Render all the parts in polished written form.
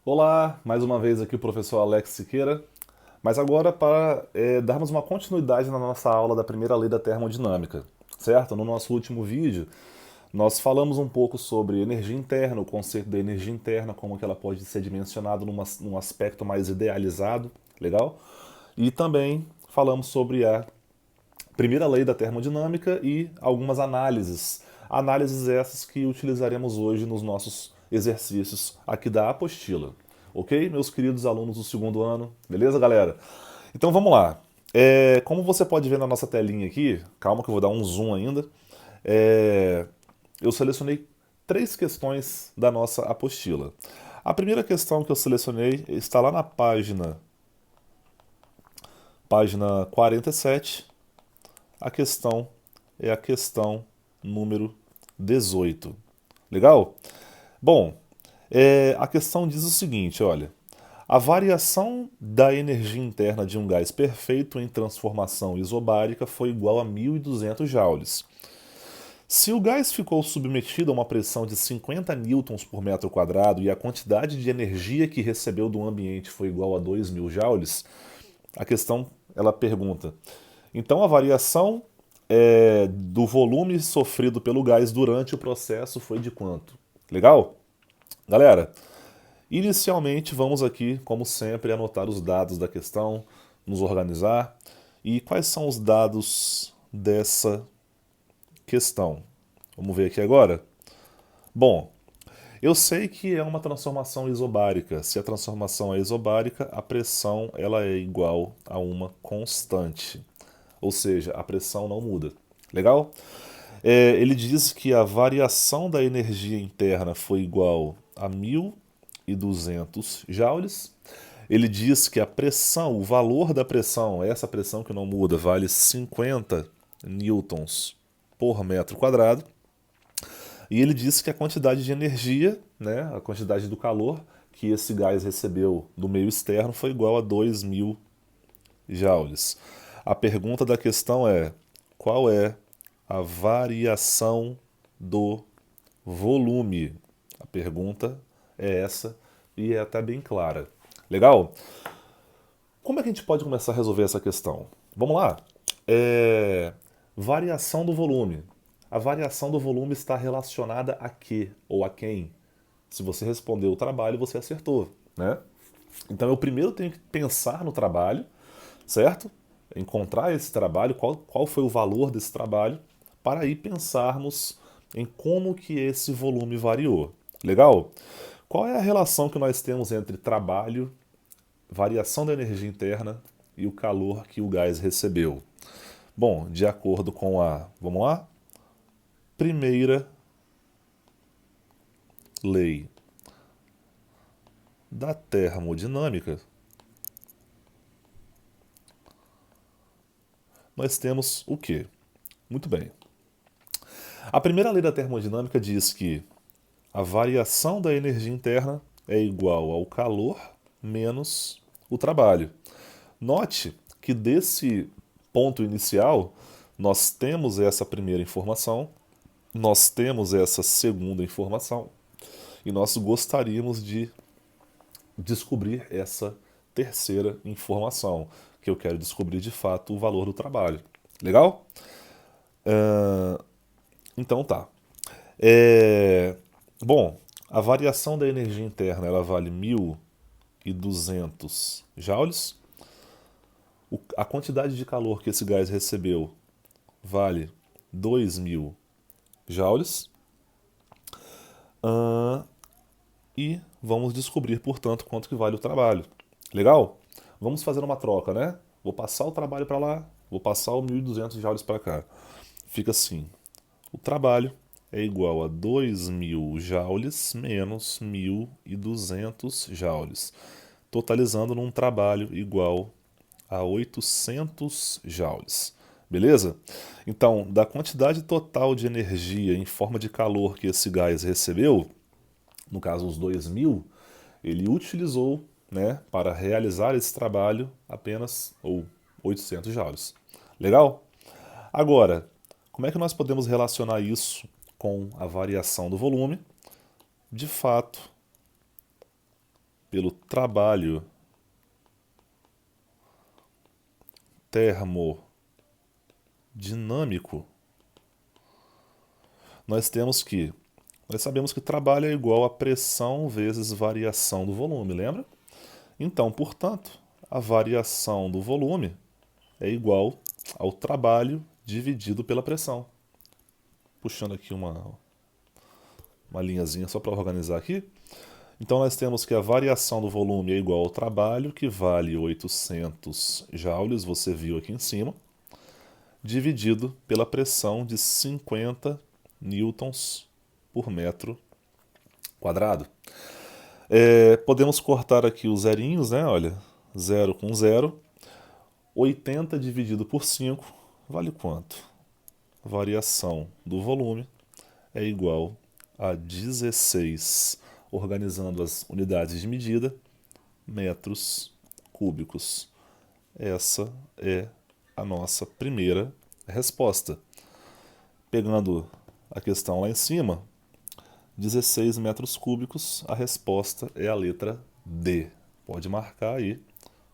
Olá, mais uma vez aqui o professor Alex Siqueira, mas agora para darmos uma continuidade na nossa aula da primeira lei da termodinâmica, certo? No nosso último vídeo, nós falamos um pouco sobre energia interna, o conceito da energia interna, como que ela pode ser dimensionada num aspecto mais idealizado, legal? E também falamos sobre a primeira lei da termodinâmica e algumas análises. Análises essas que utilizaremos hoje nos nossos exercícios aqui da apostila. Ok, meus queridos alunos do segundo ano? Beleza, galera? Então vamos lá. Como você pode ver na nossa telinha aqui, calma que eu vou dar um zoom ainda, eu selecionei três questões da nossa apostila. A primeira questão que eu selecionei está lá na página 47. A questão é a questão número 18. Legal? Bom, a questão diz o seguinte, olha. A variação da energia interna de um gás perfeito em transformação isobárica foi igual a 1.200 joules. Se o gás ficou submetido a uma pressão de 50 newtons por metro quadrado e a quantidade de energia que recebeu do ambiente foi igual a 2.000 joules, a questão ela pergunta: então a variação do volume sofrido pelo gás durante o processo foi de quanto? Legal? Galera, inicialmente vamos aqui, como sempre, anotar os dados da questão, nos organizar. E quais são os dados dessa questão? Vamos ver aqui agora? Bom, eu sei que é uma transformação isobárica. Se a transformação é isobárica, a pressão ela é igual a uma constante. Ou seja, a pressão não muda. Legal? Ele diz que a variação da energia interna foi igual a 1.200 joules. Ele diz que a pressão, o valor da pressão, essa pressão que não muda, vale 50 newtons por metro quadrado. E ele disse que a quantidade de energia, né, a quantidade do calor que esse gás recebeu do meio externo foi igual a 2.000 joules. A pergunta da questão é: qual é a variação do volume? A pergunta é essa e é até bem clara. Legal? Como é que a gente pode começar a resolver essa questão? Vamos lá? Variação do volume. A variação do volume está relacionada a quê ou a quem? Se você respondeu o trabalho, você acertou, né? Então eu primeiro tenho que pensar no trabalho, certo? Encontrar esse trabalho, qual foi o valor desse trabalho, para aí pensarmos em como que esse volume variou. Legal? Qual é a relação que nós temos entre trabalho, variação da energia interna e o calor que o gás recebeu? Bom, de acordo com vamos lá? Primeira lei da termodinâmica, nós temos o quê? Muito bem. A primeira lei da termodinâmica diz que a variação da energia interna é igual ao calor menos o trabalho. Note que desse ponto inicial nós temos essa primeira informação, nós temos essa segunda informação e nós gostaríamos de descobrir essa terceira informação, que eu quero descobrir de fato o valor do trabalho. Legal? Então tá. É, Bom, a variação da energia interna ela vale 1.200 joules. A quantidade de calor que esse gás recebeu vale 2.000 joules. E vamos descobrir, portanto, quanto que vale o trabalho. Legal? Vamos fazer uma troca, né? Vou passar o trabalho para lá, vou passar o 1.200 joules para cá. Fica assim: o trabalho é igual a 2.000 joules menos 1.200 joules, totalizando num trabalho igual a 800 joules. Beleza? Então, da quantidade total de energia em forma de calor que esse gás recebeu, no caso os 2.000, ele utilizou, né, para realizar esse trabalho apenas ou 800 joules. Legal? Agora, como é que nós podemos relacionar isso com a variação do volume? De fato, pelo trabalho termodinâmico, nós sabemos que trabalho é igual a pressão vezes variação do volume, lembra? Então, portanto, a variação do volume é igual ao trabalho dividido pela pressão. Puxando aqui uma linhazinha só para organizar aqui. Então nós temos que a variação do volume é igual ao trabalho, que vale 800 joules, você viu aqui em cima, dividido pela pressão de 50 newtons por metro quadrado. Podemos cortar aqui os zerinhos, né? Olha, 0 com 0. 80 dividido por 5 vale quanto? A variação do volume é igual a 16, organizando as unidades de medida, metros cúbicos. Essa é a nossa primeira resposta. Pegando a questão lá em cima, 16 metros cúbicos, a resposta é a letra D. Pode marcar aí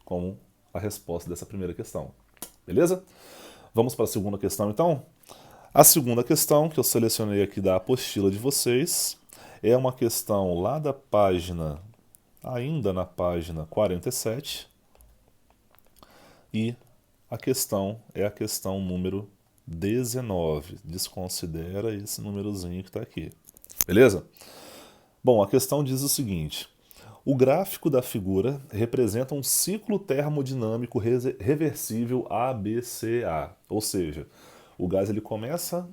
como a resposta dessa primeira questão. Beleza? Vamos para a segunda questão então? A segunda questão que eu selecionei aqui da apostila de vocês é uma questão lá da página, ainda na página 47, e a questão é a questão número 19. Desconsidera esse númerozinho que está aqui. Beleza? Bom, a questão diz o seguinte: o gráfico da figura representa um ciclo termodinâmico reversível ABCA, ou seja, o gás ele começa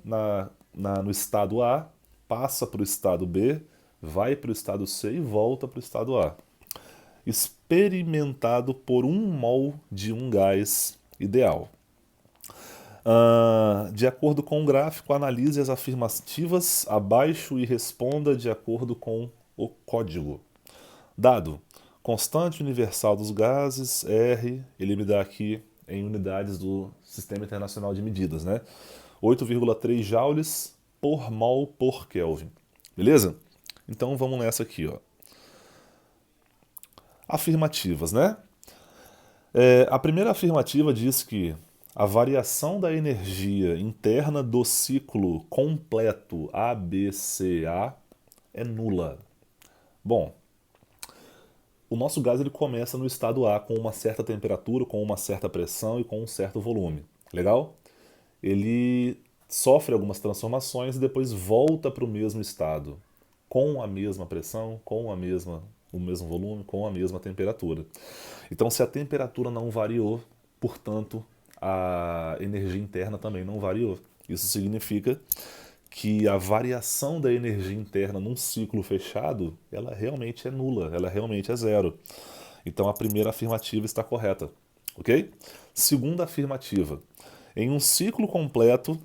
no estado A, passa para o estado B, vai para o estado C e volta para o estado A. Experimentado por 1 mol de um gás ideal. De acordo com o gráfico, analise as afirmativas abaixo e responda de acordo com o código. Dado: constante universal dos gases, R, ele me dá aqui em unidades do Sistema Internacional de Medidas, né? 8,3 joules por mol por Kelvin. Beleza? Então vamos nessa aqui, ó. Afirmativas, né? A primeira afirmativa diz que a variação da energia interna do ciclo completo ABCA é nula. Bom, o nosso gás ele começa no estado A com uma certa temperatura, com uma certa pressão e com um certo volume. Legal? Ele sofre algumas transformações e depois volta para o mesmo estado, com a mesma pressão, com o mesmo volume, com a mesma temperatura. Então, se a temperatura não variou, portanto, a energia interna também não variou. Isso significa que a variação da energia interna num ciclo fechado, ela realmente é nula, ela realmente é zero. Então a primeira afirmativa está correta, ok? Segunda afirmativa: em um ciclo completo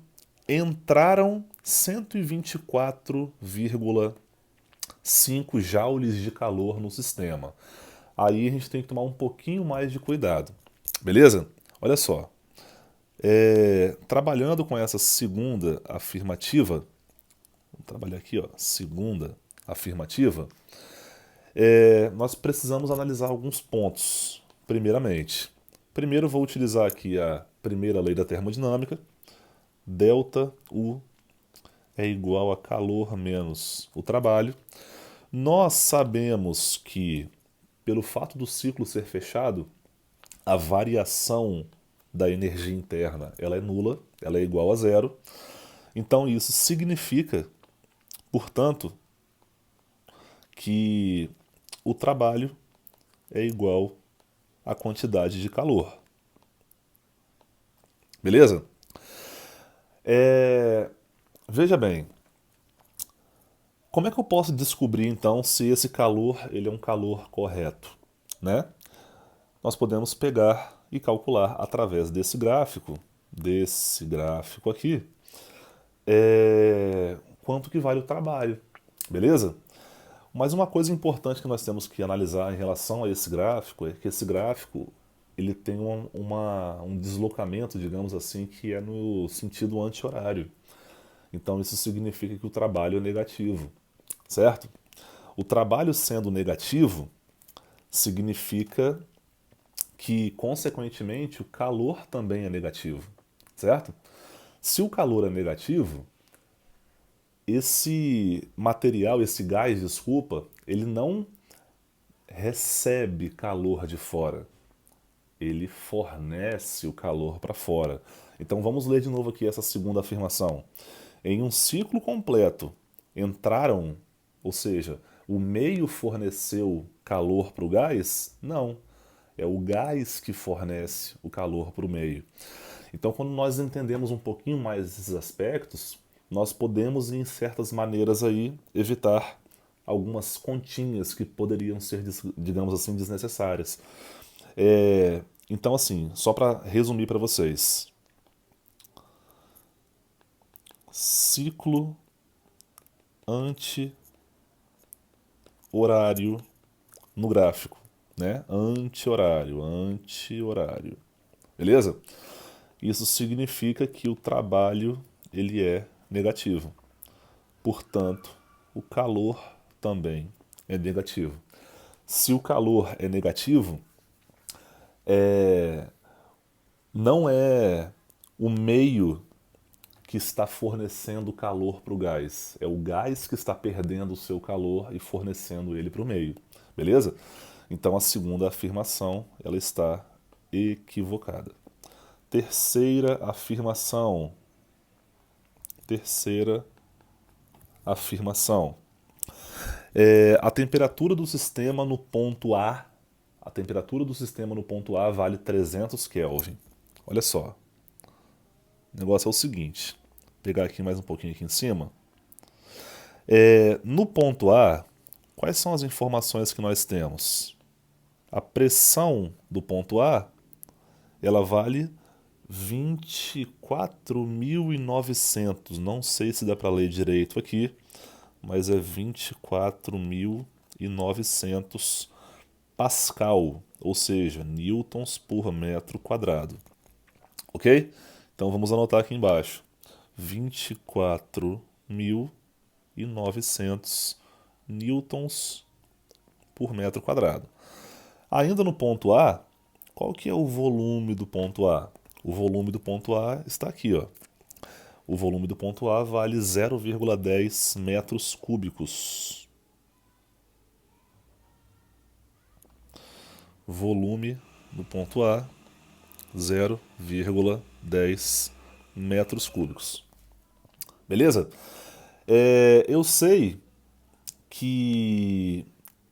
entraram 124,5 joules de calor no sistema. Aí a gente tem que tomar um pouquinho mais de cuidado, beleza? Olha só. Trabalhando com essa segunda afirmativa, vamos trabalhar aqui, ó, segunda afirmativa, nós precisamos analisar alguns pontos, primeiramente. Primeiro vou utilizar aqui a primeira lei da termodinâmica, delta U é igual a calor menos o trabalho. Nós sabemos que, pelo fato do ciclo ser fechado, a variação da energia interna ela é nula, ela é igual a zero. Então isso significa, portanto, que o trabalho é igual à quantidade de calor. Beleza? Veja bem, como é que eu posso descobrir então se esse calor ele é um calor correto, né? Nós podemos pegar e calcular através desse gráfico aqui, quanto que vale o trabalho, beleza? Mas uma coisa importante que nós temos que analisar em relação a esse gráfico é que esse gráfico ele tem um deslocamento, digamos assim, que é no sentido anti-horário. Então isso significa que o trabalho é negativo, certo? O trabalho sendo negativo, significa que, consequentemente, o calor também é negativo, certo? Se o calor é negativo, esse material, esse gás, desculpa, ele não recebe calor de fora, ele fornece o calor para fora. Então vamos ler de novo aqui essa segunda afirmação. Em um ciclo completo, entraram, ou seja, o meio forneceu calor para o gás? Não. É o gás que fornece o calor para o meio. Então, quando nós entendemos um pouquinho mais esses aspectos, nós podemos, em certas maneiras, aí, evitar algumas continhas que poderiam ser, digamos assim, desnecessárias. Então, assim, só para resumir para vocês: ciclo anti-horário no gráfico, né? Anti-horário, anti-horário. Beleza? Isso significa que o trabalho ele é negativo. Portanto, o calor também é negativo. Se o calor é negativo, não é o meio que está fornecendo calor para o gás. É o gás que está perdendo o seu calor e fornecendo ele para o meio. Beleza? Então a segunda afirmação ela está equivocada. Terceira afirmação. Terceira afirmação. A temperatura do sistema no ponto A, a temperatura do sistema no ponto A vale 300 Kelvin. Olha só. O negócio é o seguinte. Vou pegar aqui mais um pouquinho aqui em cima. No ponto A, quais são as informações que nós temos? A pressão do ponto A, ela vale 24.900. Não sei se dá para ler direito aqui, mas é 24.900 Pascal, ou seja, newtons por metro quadrado. Ok? Então vamos anotar aqui embaixo. 24.900 newtons por metro quadrado. Ainda no ponto A, qual que é o volume do ponto A? O volume do ponto A está aqui, ó. O volume do ponto A vale 0,10 metros cúbicos. Volume do ponto A, 0,10 metros cúbicos. Beleza? Eu sei que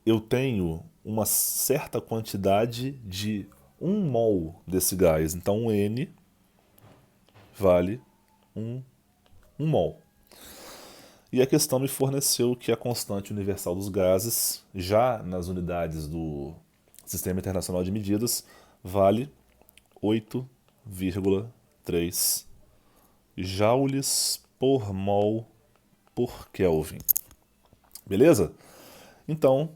eu tenho uma certa quantidade de 1 mol desse gás. Então, N vale 1 mol. E a questão me forneceu que a constante universal dos gases, já nas unidades do Sistema Internacional de Medidas, vale 8,3 joules por mol por Kelvin. Beleza? Então,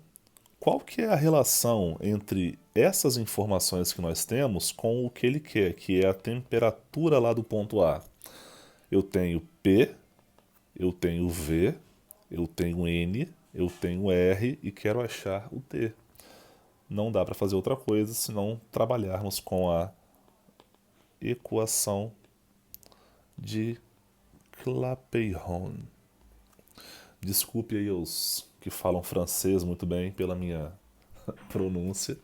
qual que é a relação entre essas informações que nós temos com o que ele quer, que é a temperatura lá do ponto A? Eu tenho P, eu tenho V, eu tenho N, eu tenho R e quero achar o T. Não dá para fazer outra coisa senão trabalharmos com a equação de Clapeyron. Desculpe aí os que falam francês muito bem pela minha pronúncia,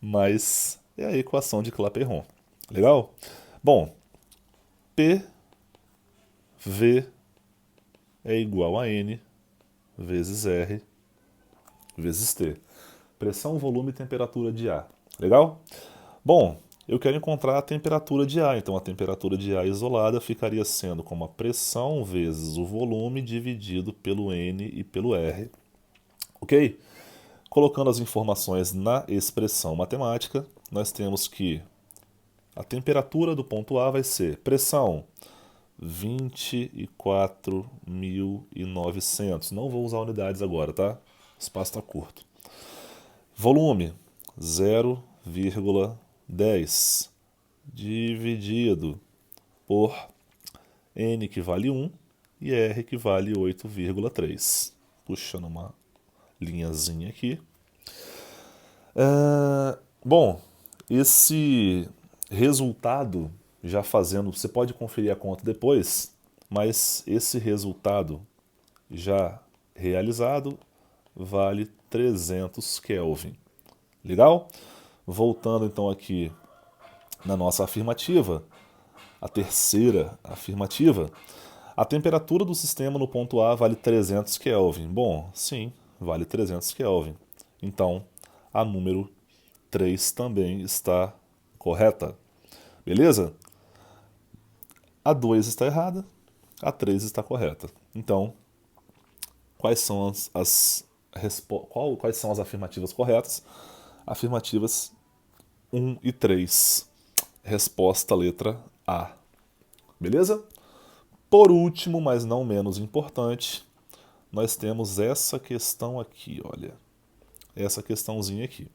mas é a equação de Clapeyron. Legal? Bom, P V é igual a N vezes R vezes T. Pressão, volume e temperatura de A. Legal? Bom, eu quero encontrar a temperatura de A, então a temperatura de A isolada ficaria sendo como a pressão vezes o volume dividido pelo N e pelo R. Ok? Colocando as informações na expressão matemática, nós temos que a temperatura do ponto A vai ser pressão 24.900. Não vou usar unidades agora, tá? O espaço está curto. Volume 0,10 dividido por N, que vale 1, e R, que vale 8,3. Puxando uma linhazinha aqui. Bom, esse resultado, já fazendo, você pode conferir a conta depois, mas esse resultado já realizado vale 300 Kelvin. Legal? Voltando então aqui na nossa afirmativa, a terceira afirmativa, a temperatura do sistema no ponto A vale 300 Kelvin. Bom, sim, vale 300 Kelvin. Então, a número 3 também está correta. Beleza? A 2 está errada, a 3 está correta. Então, quais são quais são as afirmativas corretas? Afirmativas 1 e 3. Resposta letra A. Beleza? Por último, mas não menos importante, nós temos essa questão aqui, olha. Essa questãozinha aqui.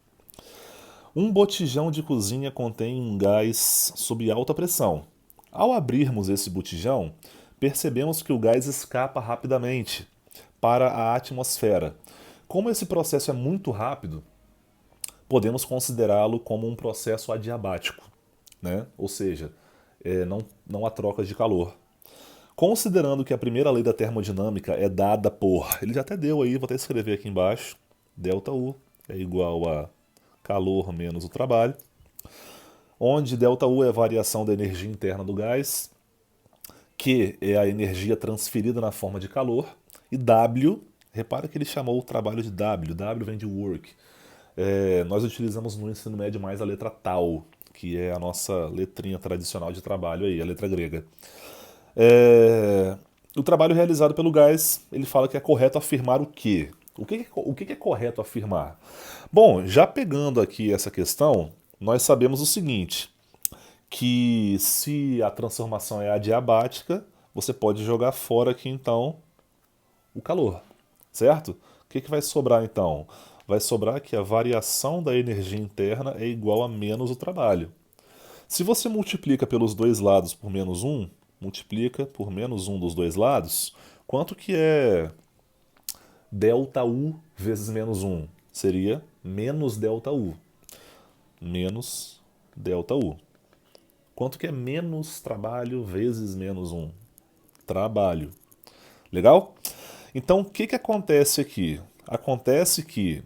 Um botijão de cozinha contém um gás sob alta pressão. Ao abrirmos esse botijão, percebemos que o gás escapa rapidamente para a atmosfera. Como esse processo é muito rápido, podemos considerá-lo como um processo adiabático, né? Ou seja, não há troca de calor. Considerando que a primeira lei da termodinâmica é dada por. Ele já até deu aí, vou até escrever aqui embaixo. ΔU é igual a calor menos o trabalho. Onde ΔU é a variação da energia interna do gás, Q é a energia transferida na forma de calor, e W, repara que ele chamou o trabalho de W, W vem de work. Nós utilizamos no ensino médio mais a letra tau, que é a nossa letrinha tradicional de trabalho aí, a letra grega. O trabalho realizado pelo gás, ele fala que é correto afirmar o quê? O que é correto afirmar? Bom, já pegando aqui essa questão, nós sabemos o seguinte, que se a transformação é adiabática, você pode jogar fora aqui então o calor, certo? O que vai sobrar então? Vai sobrar que a variação da energia interna é igual a menos o trabalho. Se você multiplica pelos dois lados por menos um, multiplica por menos um dos dois lados, quanto que é ΔU vezes menos um? Seria menos ΔU. Menos ΔU. Quanto que é menos trabalho vezes menos um? Trabalho. Legal? Então, o que acontece aqui? Acontece que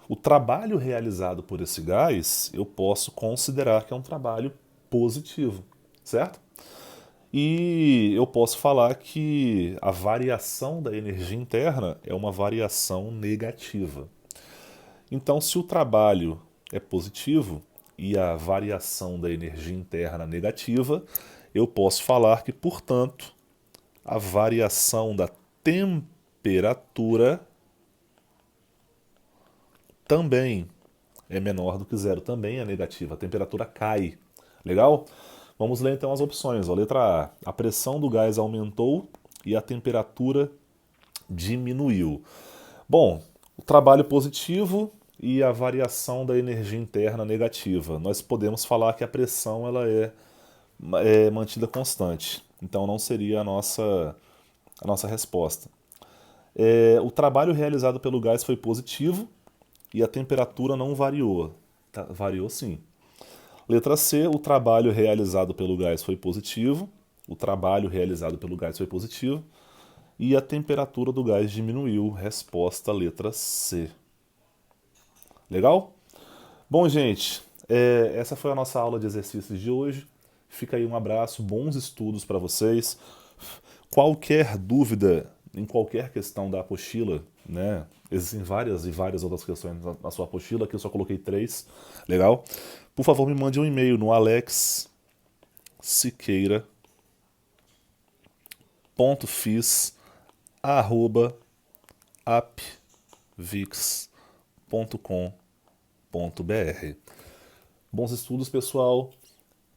o trabalho realizado por esse gás, eu posso considerar que é um trabalho positivo, certo? E eu posso falar que a variação da energia interna é uma variação negativa. Então, se o trabalho é positivo e a variação da energia interna negativa, eu posso falar que, portanto, a variação da temperatura também é menor do que zero, também é negativa, a temperatura cai. Legal? Vamos ler então as opções. Ó. Letra A. A pressão do gás aumentou e a temperatura diminuiu. Bom, o trabalho positivo e a variação da energia interna negativa. Nós podemos falar que a pressão ela é mantida constante. Então não seria a nossa resposta. O trabalho realizado pelo gás foi positivo e a temperatura não variou. Tá, variou sim. Letra C, o trabalho realizado pelo gás foi positivo. O trabalho realizado pelo gás foi positivo. E a temperatura do gás diminuiu. Resposta letra C. Legal? Bom, gente, essa foi a nossa aula de exercícios de hoje. Fica aí um abraço, bons estudos para vocês. Qualquer dúvida em qualquer questão da apostila, né? Existem várias e várias outras questões na sua apostila, aqui eu só coloquei 3, legal? Por favor, me mande um e-mail no alexsiqueira.fis@apvix.com.br. Bons estudos, pessoal.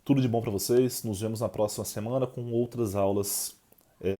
Tudo de bom para vocês. Nos vemos na próxima semana com outras aulas